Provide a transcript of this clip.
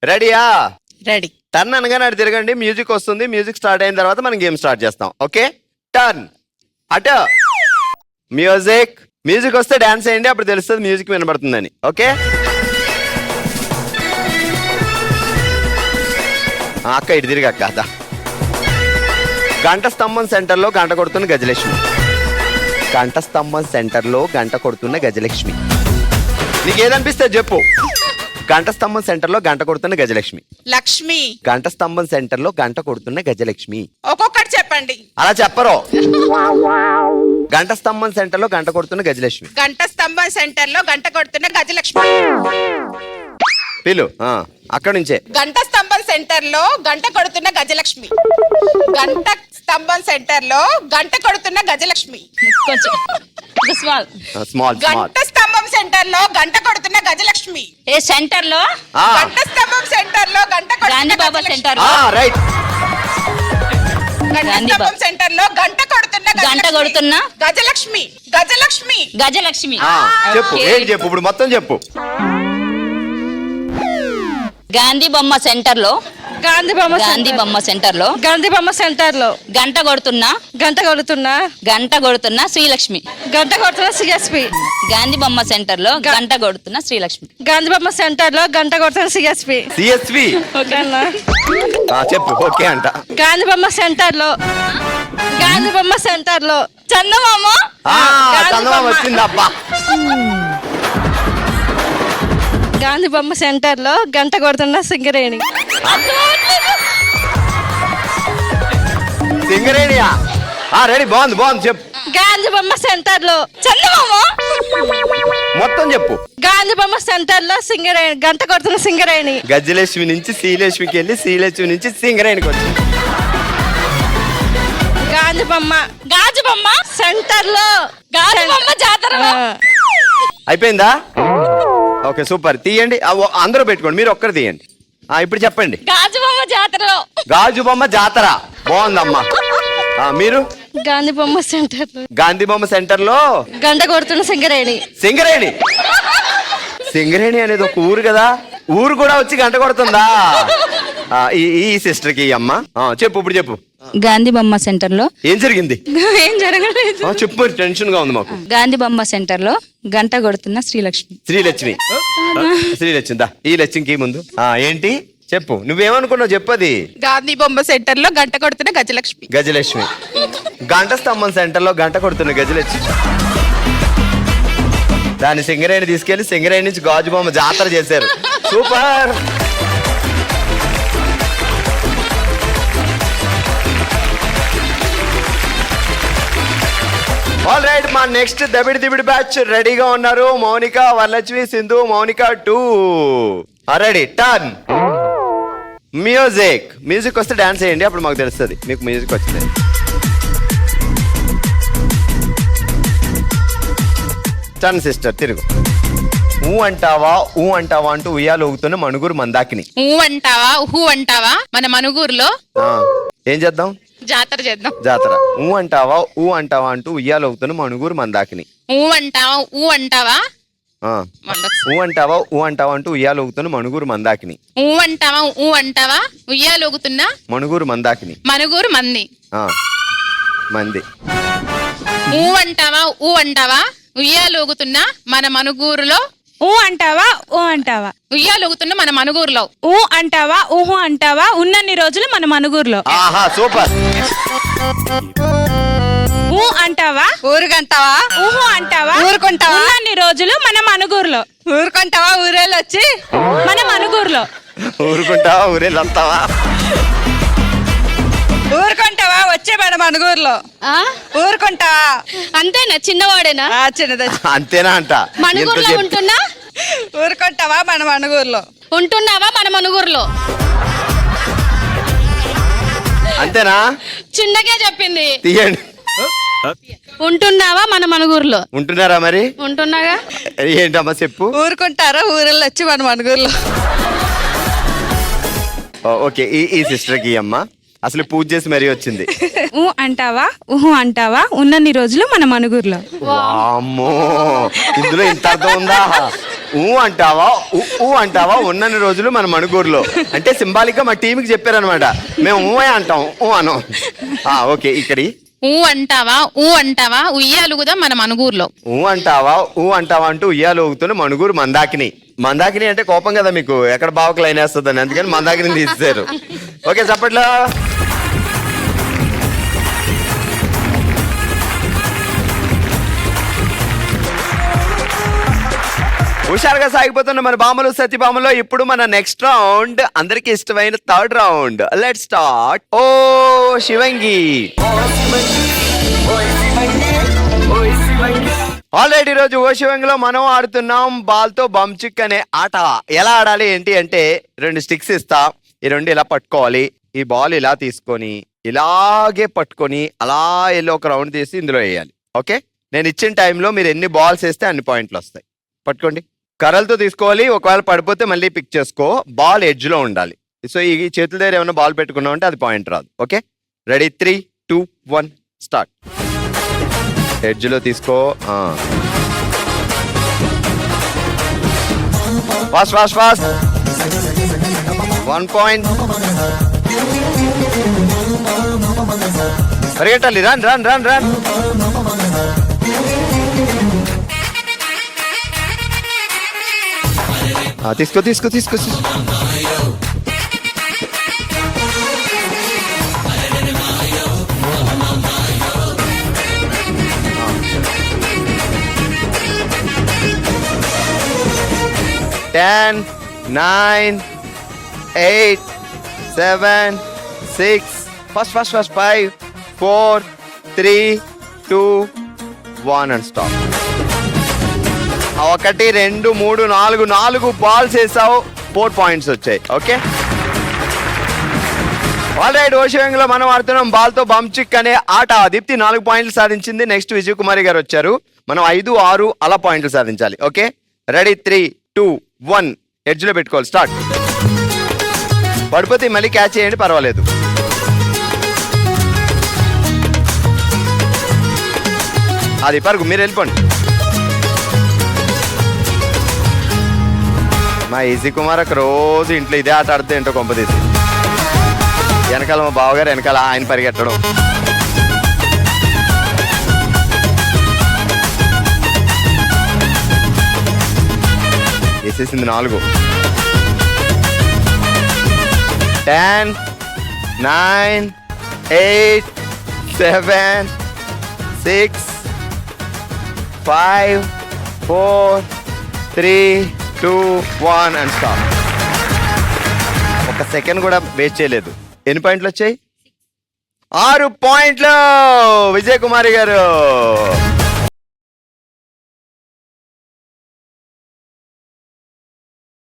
రెడీయా? Ready. Turn అనగానే అటు తిరగండి, మ్యూజిక్ వస్తుంది. మ్యూజిక్ స్టార్ట్ అయిన తర్వాత మనం గేమ్ స్టార్ట్ చేస్తాం. Okay, turn. అటు మ్యూజిక్. మ్యూజిక్ వస్తే డాన్స్ చేయండి, అప్పుడు తెలుస్తుంది మ్యూజిక్ వినబడుతుందని. ఓకే, అక్క ఇటు తిరిగి అక్క. అదా గంట స్తంభం సెంటర్లో గంట కొడుతున్న గజలక్ష్మి. గంట స్తంభం సెంటర్లో గంట కొడుతున్న గజలక్ష్మి. నీకు ఏదనిపిస్తే చెప్పు. గంట స్తంభం సెంటర్లో గంట కొడుతున్న గజలక్ష్మి. లక్ష్మి. గంట స్తంభం సెంటర్లో గంట కొడుతున్న గజలక్ష్మి. ఒక్కొక్కటి చెప్పండి. అలా చెప్పరు. గంట స్తంభం సెంటర్లో గంట కొడుతున్న గజలక్ష్మి. గంట స్తంభం సెంటర్ లో గంట కొడుతున్న గజలక్ష్మి. పిలు అక్కడ నుంచే. గంట స్తంభం సెంటర్ లో గంట కొడుతున్న గజలక్ష్మి. గంట స్తంభం సెంటర్ లో గంట కొడుతున్న గజలక్ష్మి. కొంచెం స్మాల్. స్మాల్. గంట స్తంభం సెంటర్ లో గంట కొడుతున్న గజలక్ష్మి. ఏ సెంటర్ లో? గంట స్తంభం సెంటర్ లో గంట కొడుతున్న గాంధీ బాబా గజలక్ష్మి. సెంటర్ లో. రైట్. గంట గాంధీ స్తంభం బాబా. సెంటర్ లో గంట కొడుతున్న గంట కొడుతున్న గజలక్ష్మి. గజలక్ష్మి. గజలక్ష్మి. చెప్పు, ఓకే. ఏంటి చెప్పు, ఇప్పుడు మొత్తం చెప్పు. గాంధీ బొమ్మ సెంటర్ లో. గాంధీ బొమ్మ సెంటర్ లో. గాంధీ బొమ్మ సెంటర్ లో గంట కొడుతున్న గంట కొడుతున్న శ్రీలక్ష్మి. గంట కొడుతున్న సిఎస్పి. గాంధీ బొమ్మ సెంటర్ లో గంట కొడుతున్న శ్రీలక్ష్మి. గాంధీ బొమ్మ సెంటర్ లో గంట కొడుతున్న సిఎస్పి. సిఎస్వి. ఓకేనా? చెప్పు. ఓకే అంట. గాంధీ బొమ్మ సెంటర్ లో చందమామ. చందమామ వచ్చిందబ్బా. గాంధీ బొమ్మ సెంటర్ లో గంట కొడుతున్న సింగరేణి. సింగరేణియా? రెడీ, బాగుంది బాగుంది, చెప్పు. గాంధీ బొమ్మ సెంటర్ లో చందమామ. మొత్తం చెప్పు. గాంధీ బొమ్మ సెంటర్ లో సింగరేణి. గంట కొడుతున్న సింగరేణి. గజలక్ష్మి నుంచి శ్రీలక్ష్మికి వెళ్ళి శ్రీలక్ష్మి నుంచి సింగరేణికి వచ్చింది. గాంధీ బొమ్మ గాజు బొమ్మ సెంటర్ లో గాజు బొమ్మ జాతరలో. అయిపోయిందా? Okay, super. తీయండి, అందరూ పెట్టుకోండి, మీరు ఒక్కరు తీయండి. ఇప్పుడు చెప్పండి. గాజు బొమ్మ జాతరలో. గాజు బొమ్మ జాతర. బాగుందమ్మా. మీరు? గాంధీ బొమ్మ సెంటర్ లో గాంధీ బొమ్మ సెంటర్ లో గంట కొడుతున్న సింగరేణి. సింగరేణి. సింగరేణి అనేది ఒక ఊరు కదా, ఊరు కూడా వచ్చి గంట కొడుతుందా? ఈ సిస్టర్ కి అమ్మ చెప్పు, ఇప్పుడు చెప్పు. గాంధీ బొమ్మ సెంటర్ లో ఏం జరిగింది? ఏం జరగలేదు. చెప్పు, టెన్షన్ గా ఉంది మాకు. గాంధీ బొమ్మ సెంటర్ లో గంట కొడుతున్న శ్రీలక్ష్మి. శ్రీలక్ష్మి. శ్రీలక్ష్మి దా. ఈ లక్ష్మికి ముందు ఏంటి చెప్పు, నువ్వేమనుకున్నావు చెప్పది. గాంధీ బొమ్మ సెంటర్ లో గంట కొడుతున్న గజలక్ష్మి. గజలక్ష్మి. గంట స్తంభం సెంటర్ లో గంట కొడుతున్న గజలక్ష్మి. దాన్ని సింగరేణి తీసుకెళ్లి సింగరేణి నుంచి గాజు బొమ్మ జాతర చేశారు. సూపర్. ఆల్ రైట్, మా నెక్స్ట్ దబిడి దిబిడి బ్యాచ్ రెడీగా ఉన్నారు. Mounika, Varalakshmi, Sindhu. Mounika 2. Ready, turn. Music. Music వస్తే డాన్స్ చేయండి, అప్పుడు మాకు తెలుస్తుంది మీకు మ్యూజిక్ వచ్చింది. టర్న్ సిస్టర్, తిరుగు. ఊ అంటావా అంటూ ఉయ్యాలు ఊగుతున్న మణుగురు మందాకిని. ఊ అంటావా మన మనుగూరులో ఏం చేద్దాం? జాతర చేద్దాం. జాతర. ఊ అంటావా అంటూ ఉయ్యాలు ఊగుతున్న మణుగురు మందాకిని. ఊ అంటావా ఊ అంటావా అంటూ ఉయ్యాలు ఊగుతున్న మణుగురు మందాకిని. ఉయ్యాలూగుతున్నా మణుగురు మందాకిని. మనుగూరు మంది. మంది. ఊ అంటావా ఉయ్యాలూగుతున్నా మన మనుగూరులో. ఊ అంటావా ఉయ్యాలూగుతున్న మన మనుగూరులో. ఊ అంటావా ఉన్నన్ని రోజులు మన మనుగూరులో. ఆహా, సూపర్. ఊ అంటావా ఊరుకంటావా ఊహు అంటావా ఊరుకుంటావా ఉన్నన్ని రోజులు మన మనుగూరులో. ఊరుకుంటావా ఊరేళ్ళు వచ్చి మన మనుగూరులో. ఊరుకుంటావా ఊరేళ్ళంతావా? ఊరుకుంటావా వచ్చే మన మనుగూరులో. ఊరుకుంటావా? అంతేనా? చిన్నవాడేనా? చిన్నది. అంతేనా అంట. మనుగూరులో ఉంటున్నా. ఊరుకుంటావా మన మనుగూరులో. ఉంటున్నావా మన మనుగూరులో? అంతేనా? చిన్నగా చెప్పింది. తీయండి. ఉంటున్నావా మన మనుగూరులో? ఉంటున్నారా మరి? ఉంటున్నాగా. ఏంటమ్మా చెప్పు. ఊరుకుంటారా ఊరెళ్ళు వచ్చి మన మనుగూరులో. ఓకే, ఈ సిస్టర్ కి అమ్మ అసలు పూజ చేసి మరీ వచ్చింది. ఊ అంటావా ఉన్నన్ని రోజులు మన మనుగూరులో. వామ్మో, ఇందులో ఇంత అర్థం ఉందా? ఊ అంటావా ఊ అంటావా ఉన్నన్ని రోజులు మన మణుగూరులో అంటే సింబాలిక్ గా మా టీంకి చెప్పారనమాట. మేము ఊ అంటాం ఊ అనం. ఓకే ఇక్కడి ఊ అంటావా ఉయ్యాలుగుదా మన మనుగూరులో. ఊ అంటావా అంటూ ఉయ్యాలు ఊగుతున్న మణుగూరు మందాకిని. మందాకిని అంటే కోపం కదా మీకు, ఎక్కడ బావకు లైన్ వేస్తుందని, అందుకని మందాకిని తీసేశారు. ఓకే చప్పట్లో. హుషారుగా సాగిపోతున్న మన బామలు సత్యభామలో ఇప్పుడు మన నెక్స్ట్ రౌండ్, అందరికి ఇష్టమైన థర్డ్ రౌండ్. Let's start. ఓ శివంగి. ఆల్రెడీ రోజు ఓ శివంగిలో మనం ఆడుతున్నాం బాల్ తో బంచిక్ అనే ఆట. ఎలా ఆడాలి ఏంటి అంటే 2 స్టిక్స్ ఇస్తా, ఈ 2 ఇలా పట్టుకోవాలి, ఈ బాల్ ఇలా తీసుకొని ఇలాగే పట్టుకొని అలా వెళ్ళి ఒక రౌండ్ తీసి ఇందులో వేయాలి. ఓకే, నేను ఇచ్చిన టైంలో మీరు ఎన్ని బాల్స్ వేస్తే అన్ని పాయింట్లు వస్తాయి. పట్టుకోండి, కర్రలతో తీసుకోవాలి, ఒకవేళ పడిపోతే మళ్ళీ పిక్ చేసుకో. బాల్ ఎడ్జ్ లో ఉండాలి. సో ఈ చేతుల దగ్గర ఏమైనా బాల్ పెట్టుకున్నాం అంటే అది పాయింట్ రాదు. Okay ready, 3, 2, 1 start. ఎడ్జ్ లో తీసుకో. Fast fast fast. 1 పాయింట్. పరిగెట్టాలి, రన్ రన్ రన్ రన్. తీసుకో తీసుకో తీసుకో. 10, 9, 8, 7, 6. Fast, fast, fast. 5, 4, 3, 2, 1 and stop. 1, 2, 3, 4 balls వేసావు, 4 పాయింట్స్ వచ్చాయి. Okay all right. ఓషియంలో మనం ఆడుతున్నాం బాల్ తో బంచిక్ అనే ఆట. దీప్తి 4 పాయింట్లు సాధించింది. నెక్స్ట్ విజయ్ కుమారి గారు వచ్చారు. మనం 5, 6 అలా పాయింట్లు సాధించాలి. ఓకే రెడీ, 3, 2, 1 ఎడ్జ్ లో పెట్టుకోవాలి. స్టార్ట్. పడిపోతే మళ్ళీ క్యాచ్ చేయండి, పర్వాలేదు. అది పరుగు, మీరు వెళ్ళిపోండి. మా ఈజీ కుమార్ ఒక రోజు ఇంట్లో ఇదే ఆట ఆడితే ఏంటో కొంపదీసి. వెనకాల మా బావగారు, వెనకాల ఆయన పరిగెట్టడం. వేసేసింది 4. 10, 9, 8, 7, 6, 5, 4, 3, 2, 1 and stop. 1 సెకండ్ కూడా వేస్ట్ చేయలేదు. ఎన్ని పాయింట్లు వచ్చాయి? 6 పాయింట్లు విజయ్ కుమారి గారు.